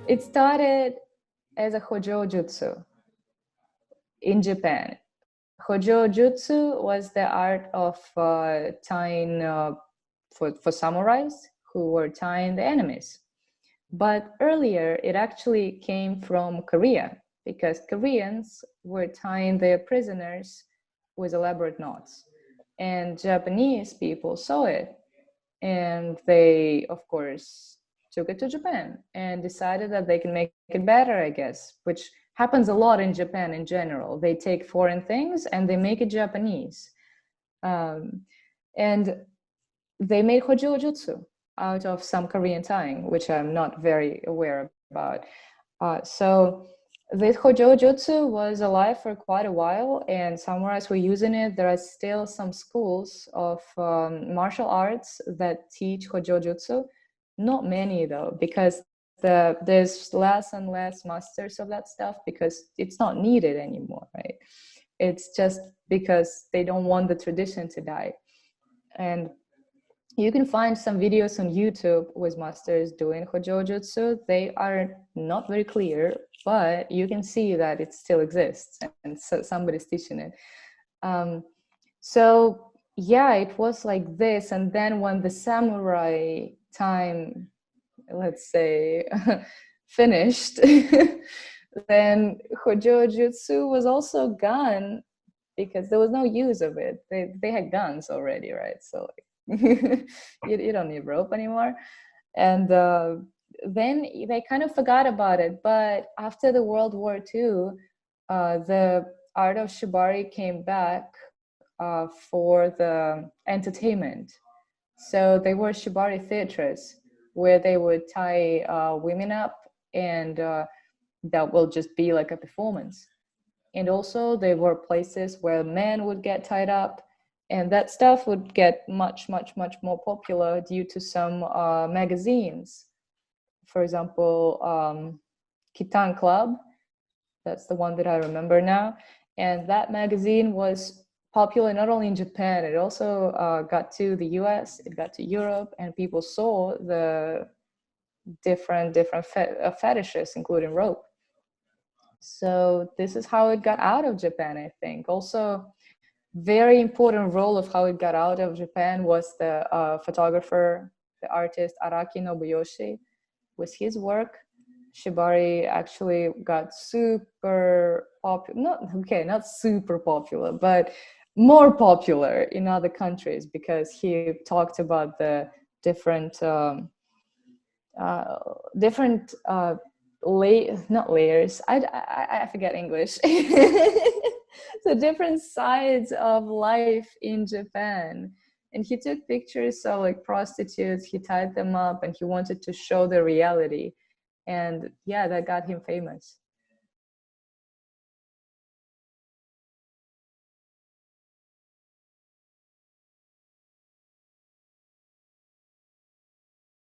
It started as a Hojo Jutsu in Japan. Hojo Jutsu was the art of tying for samurais who were tying the enemies. But earlier, it actually came from Korea, because Koreans were tying their prisoners with elaborate knots. And Japanese people saw it. And they, of course, took it to Japan and decided that they can make it better, I guess, which happens a lot in Japan in general. They take foreign things and they make it Japanese. And they made Hojo Jutsu out of some Korean tying, which I'm not very aware about. So this Hojo Jutsu was alive for quite a while, and samurais were using it. There are still some schools of martial arts that teach Hojo Jutsu. Not many though, because there's less and less masters of that stuff because it's not needed anymore, right? It's just because they don't want the tradition to die. And you can find some videos on YouTube with masters doing Hojo Jutsu. They are not very clear, but you can see that it still exists and so somebody's teaching it. So yeah, it was like this. And then when the samurai time, let's say, finished, then Hojo Jutsu was also gone because there was no use of it. They had guns already, right? So you don't need rope anymore. And then they kind of forgot about it. But after the World War II, the art of shibari came back for the entertainment. So they were shibari theaters where they would tie women up, and that will just be like a performance. And also there were places where men would get tied up, and that stuff would get much, much, much more popular due to some magazines. For example, Kitan Club, that's the one that I remember now. And that magazine was popular not only in Japan, it also got to the US, it got to Europe, and people saw the different fetishes, including rope. So this is how it got out of Japan, I think. Also, very important role of how it got out of Japan was the photographer, the artist Araki Nobuyoshi. With his work, shibari actually got super popular. Not super popular, but more popular in other countries because he talked about the different not layers. I forget English. So different sides of life in Japan. And he took pictures of like prostitutes, he tied them up, and he wanted to show the reality. And yeah, that got him famous.